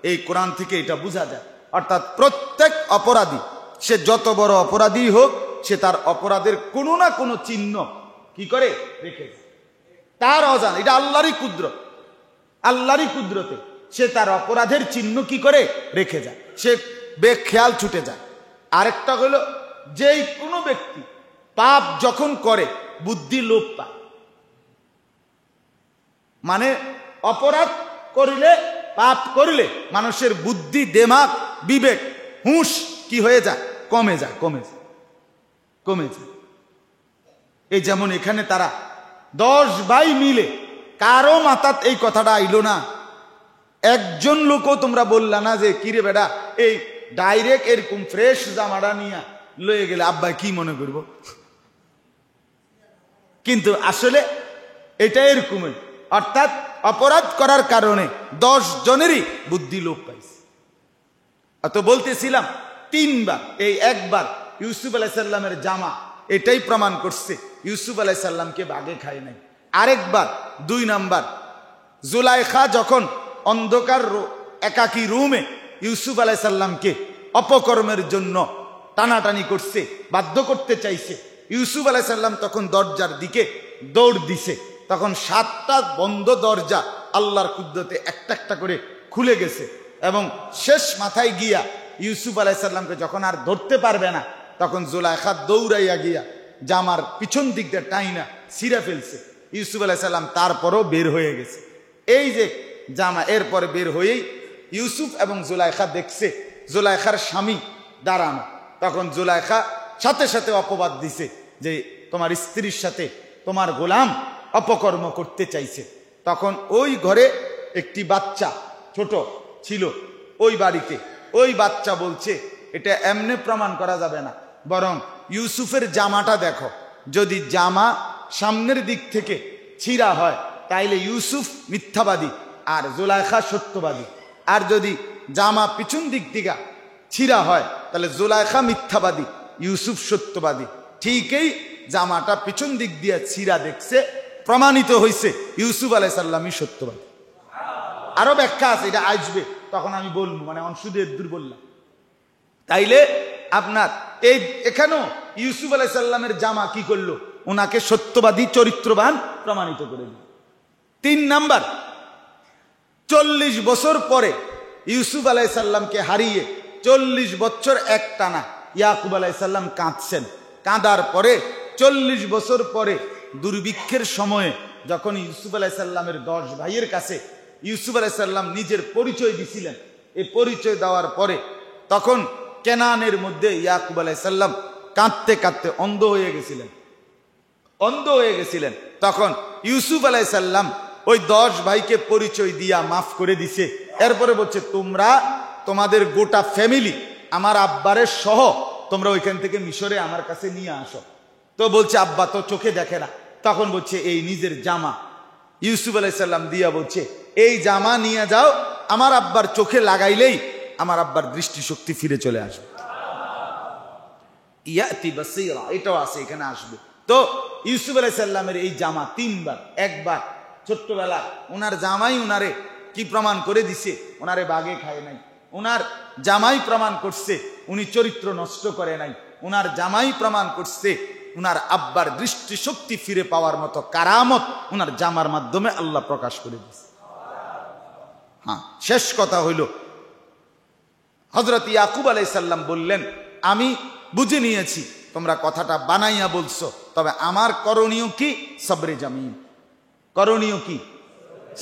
এই কোরআন থেকে এটা বোঝা যায়। অর্থাৎ প্রত্যেক অপরাধী, সে যত বড় অপরাধী হোক, সে তার অপরাধের কোনো না কোনো চিহ্ন কি করে রেখে যায়। তার অজান, এটা আল্লাহরই কুদরত, আল্লাহরই কুদরতে সে তার অপরাধের চিহ্ন কি করে রেখে যায়, সে বেখেয়াল ছুটে যায়। আরেকটা হলো, যেই কোনো ব্যক্তি পাপ যখন করে বুদ্ধি লোপ পায়। মানে অপরাধ করিলে, পাপ করিলে মানুষের বুদ্ধি, দেমাগ, বিবেক, হুঁশ কি হয়ে যায়, কমে যায়, কমে যায়, কমে যায়। এই যেমন এখানে তারা 10 ভাই মিলে, কারো মাথাত এই কথাটা আইলো না, একজন লোকও তোমরা বললা না যে কিরে বেটা এই ডাইরেক্ট এরকম ফ্রেশ জামাটা নিয়ে লয়ে গেলে আব্বা কি মনে করব। কিন্তু আসলে এটা এরকমই, অর্থাৎ অপরাধ করার কারণে 10 জনেরই বুদ্ধি লোপ পাইছে। অত বলতেছিলাম 3 বার, এই একবার ইউসুফ আলাইহিস সালামের জামা এটাই প্রমাণ করছে ইউসুফ আলাইহিস সালামকে বাঘে খায় নাই। আরেকবার 2 নাম্বার, জুলাইখা যখন অন্ধকার একাকী রুমে ইউসুফ আলাইহিস সালামকে অপকর্মের জন্য টানাটানি করছে, বাধ্য করতে চাইছে, ইউসুফ আলাইহিস সালাম তখন দরজার দিকে দৌড় দিছে, তখন 7টা বন্ধ দরজা আল্লাহর কুদরতে একটা একটা করে খুলে গেছে। এবং শেষ মাথায় গিয়া ইউসুফ আলাইহিস সালামকে যখন আর ধরতে পারবে না, তখন জুলাইখা দৌড়াইয়া গিয়া জামার পিছন দিক দিয়ে টাইনা ছিঁড়ে ফেলছে। ইউসুফ আলাইহিস সালাম তারপরও বের হয়ে গেছে। এই যে জামা, এরপরে বের হয়েই ইউসুফ এবং জুলাইখা দেখছে জুলাইখার স্বামী দাঁড়ানো, তখন জুলাইখা সাথে সাথে অপবাদ দিছে যে তোমার স্ত্রীর সাথে তোমার গোলাম অপকর্ম করতে চাইছে। তখন ওই ঘরে একটি বাচ্চা ছোট ছিল ওই বাড়িতে, ওই বাচ্চা বলছে এটা এমনি প্রমাণ করা যাবে না, বরং ইউসুফের জামাটা দেখো, যদি জামা সামনের দিক থেকে ছিঁড়া হয় তাইলে ইউসুফ মিথ্যাবাদী আর জুলাইখা সত্যবাদী, আর যদি জামা পিছন দিক থেকে ছিঁড়া হয় তাহলে জুলাইখা মিথ্যাবাদী, ইউসুফ সত্যবাদী। ঠিকই জামাটা পিছন দিক দিয়ে ছিঁড়া দেখছে, প্রমাণিত হয়েছে ইউসুফ আলাইহিস সালামই সত্যবাদী। আরো ব্যাখ্যা আছে, এটা আসবে তখন আমি বলবো, মানে শুধু দূর বললাম। তাইলে আপনার এই এখানেও ইউসুফ আলাইহিস সালামের জামা কি করলো, ওনাকে সত্যবাদী, চরিত্রবান প্রমাণিত করে দিল। 3 নাম্বার, 40 বছর পরে ইউসুফ আলাইহিস সালামকে হারিয়ে 40 বছর একটানা ইয়াকুব আলাইহিস সালাম কাঁদছেন। কাঁদার পরে 40 বছর পরে দুর্ভিক্ষের সময়ে যখন ইউসুফ আলাইহিস সালামের 10 ভাইয়ের কাছে ইউসুফ আলাইহিস সালাম নিজের পরিচয় দিছিলেন, এই পরিচয় দেওয়ার পরে তখন কেনানের মধ্যে ইয়াকুব আলাইহিস সালাম কাঁদতে কাঁদতে অন্ধ হয়ে গেছিলেন, অন্ধ হয়ে গেছিলেন। তখন ইউসুফ আলাইহিস সালাম ওই 10 ভাইকে পরিচয় দিয়া মাফ করে দিছে। এরপরে বলছে তোমরা তোমাদের গোটা ফ্যামিলি আমার আব্বারের সহ তোমরা ওইখান থেকে মিশরে আমার কাছে নিয়ে আসো। তো বলছে আব্বা তো চোখে দেখে না, তখন বলছে এই নিজের জামা ইউসুফ আলাইহিস সালাম দিয়া বলছে এই জামা নিয়ে যাও, আমার আব্বার চোখে লাগাইলেই আমার আব্বার দৃষ্টিশক্তি ফিরে চলে আসবে। ইয়াতি বাসীরা, এটাও আছে এখানে আসবে। তো ইউসুফ আলাইহিস সালামের এই জামা 3 বার, একবার ছোট্টবেলা ওনার জামাই ওনারে কি প্রমাণ করে দিছে, ওনারে বাঘে খায় নাই, ওনার জামাই প্রমাণ করছে উনি চরিত্র নষ্ট করে নাই, ওনার জামাই প্রমাণ করছে উনার আব্বার দৃষ্টিশক্তি ফিরে পাওয়ার মতো কারামত ওনার জামার মাধ্যমে আল্লাহ প্রকাশ করে দিয়েছে। হ্যাঁ, শেষ কথা হইল হযরত ইয়াকুব আলাইহিস সালাম বললেন আমি বুঝে নিয়েছি তোমরা কথাটা বানাইয়া বলছো, তবে আমার করণীয় কি, সবরে জামিল। করণীয় কি,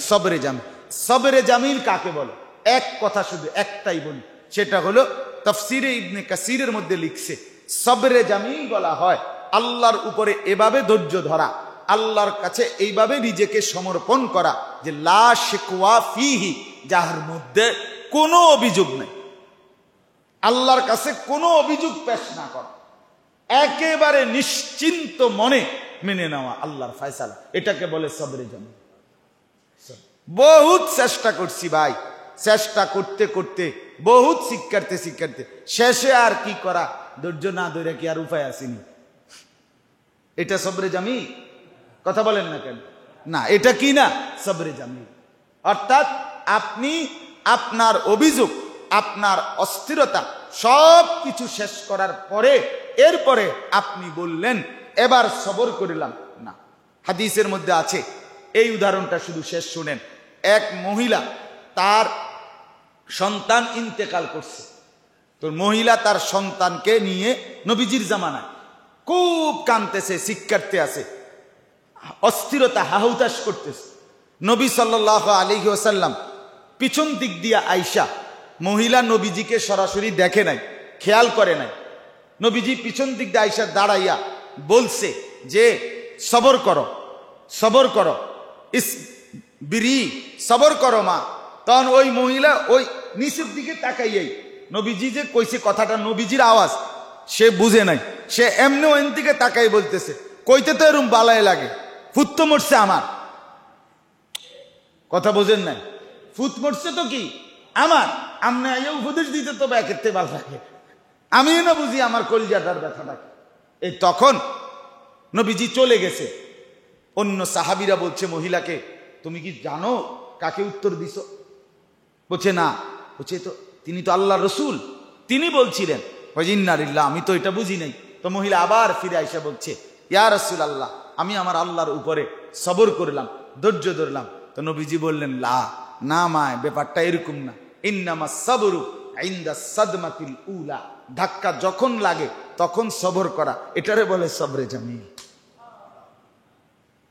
সবরে জামিল। সবরে জামিল কাকে বলে? এক কথা শুধু একটাই বলি, সেটা হলো তাফসীরে ইবনে কাসিরের মধ্যে লিখছে সবরে জামিল বলা হয় আল্লাহর উপরে এভাবে ধৈর্য ধরা, আল্লাহর কাছে এইভাবে নিজেকে সমর্পণ করা যে লা শিকওয়া ফিহি, যার মধ্যে কোনো অভিযোগ নেই, আল্লাহর কাছে কোনো অভিযোগ পেশ না করা, একেবারে নিশ্চিন্ত মনে মেনে নেওয়া আল্লাহর ফয়সালা, এটাকে বলে সবরে জামিল। বহুত চেষ্টা করছি ভাই, চেষ্টা করতে করতে বহুত শিক্ষার্থী শেষে আর কি করা, ধৈর্য না ধরে কি আর উপায় আসেনি। এটা সবরে জামিল? কথা বলেন না কেন? না, এটা কি না? সবরে জামিল। অর্থাৎ আপনি আপনার অভিযোগ, আপনার অস্থিরতা সব কিছু শেষ করার পরে এরপরে আপনি বললেন এবার সবর করিলাম না। হাদিসের মধ্যে আছে, এই উদাহরণটা শুধু শেষ শুনেন। এক মহিলা, তার সন্তান ইন্তেকাল করছে, তো মহিলা তার সন্তানকে নিয়ে নবীজির জামানায় খুব কাঁদতেছে, শিক্ষার্থী আছে, অস্থিরতা হাহুতাশ করতেছে। নবী সাল্লাল্লাহু আলাইহি ওয়াসাল্লাম পিছন দিক দিয়ে আইসা, মহিলা নবীজিকে সরাসরি দেখে নাই, খেয়াল করে নাই, নবীজি পিছন দিক দিয়ে আইসা দাঁড়াইয়া বলছে যে সবর করো, সবর করো, ইস বিরি, সবর করো মা। তখন ওই মহিলা ওই নিচের দিকে তাকাইয়াই, নবীজি যে কইছে কথাটা নবীজির আওয়াজ সে বুঝে নাই, সে এমনি ওই দিকে তাকাই বলতেছে, কইতে তো এরম বালাই লাগে, ফুত তো মরছে আমার। কথা বোঝেন নাই? ফুত মরছে তো কি আমার, আমনে আইয়া উপদেশ দিতে তো ব্যাকেতে ভাল লাগে, আমিও না বুঝি আমার কলিজাটার ব্যথাটাকে। এই তখন নবীজি চলে গেছে। অন্য সাহাবীরা বলছে মহিলাকে, তুমি কি জানো কাকে উত্তর দিছো? বলছে না। বলছে তো তিনি তো আল্লাহ রসুল, তিনি বলছিলেন। ইন্না লিল্লাহ, আমি তো এটা বুঝি নাই। তো মহিলা আবার ফিরে আইসা বলছে, ইয়া রাসূল আল্লাহ, আমি আমার আল্লাহর উপরে সবর করলাম, ধৈর্য ধরলাম। তো নবীজি বললেন, লা, না মায়, ব্যাপারটা এরকম না। ইন্নামা সাবরু ইনদা সাদমাতিল উলা, ধাক্কা যখন লাগে তখন সবর করা, এটারে বলে সবরে জামিল।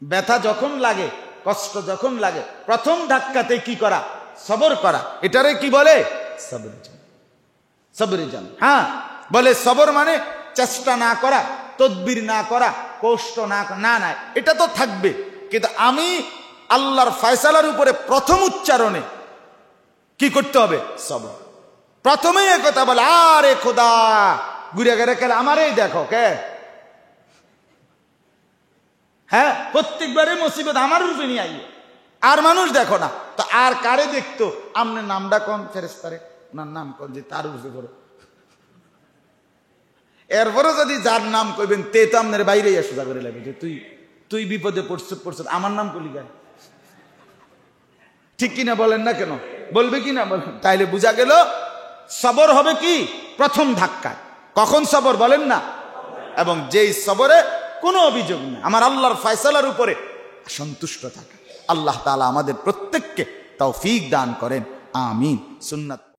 ব্যথা যখন লাগে, কষ্ট যখন লাগে, প্রথম ধাক্কাতে কি করা? সবর করা, এটারে কি বলে? সবরে জামিল। সবরে জামিল, হ্যাঁ বলে সবর মানে চেষ্টা না করা, তদবির না করা, কষ্ট না, না এটা তো থাকবে, কিন্তু আমি আল্লাহর ফয়সালার উপরে প্রথম উচ্চারণে কি করতে হবে? সবর। প্রথমেই একথা বলে, আরে খোদা ঘুরে গেলে কেলে আমারই দেখো কে, হ্যাঁ প্রত্যেকবারে মুসিবত আমার রূপে নিয়ে আইয়ে, আর মানুষ দেখো না তো আর কারে দেখতো? আমনের নামটা কোন ফেরেশতারে, ওনার নাম কোন, যে তার রূপে করো। এরপরে যদি যার নাম কইবেন তে তো আপনার বাইরে সোজা করে লাগে, যে তুই তুই বিপদে পড়ছ, আমার নাম কলি গায়। ঠিক কিনা বলেন না কেন? বলবে কি না বলেন? তাইলে বোঝা গেল সবর হবে কি? প্রথম ধাক্কায়। কখন সবর বলেন না? এবং যেই সবরে কোনো অভিযোগ নেই, আমার আল্লাহর ফয়সালার উপরে সন্তুষ্ট থাকা। আল্লাহ তাআলা আমাদের প্রত্যেককে তৌফিক দান করেন, আমিন। সুন্নাত।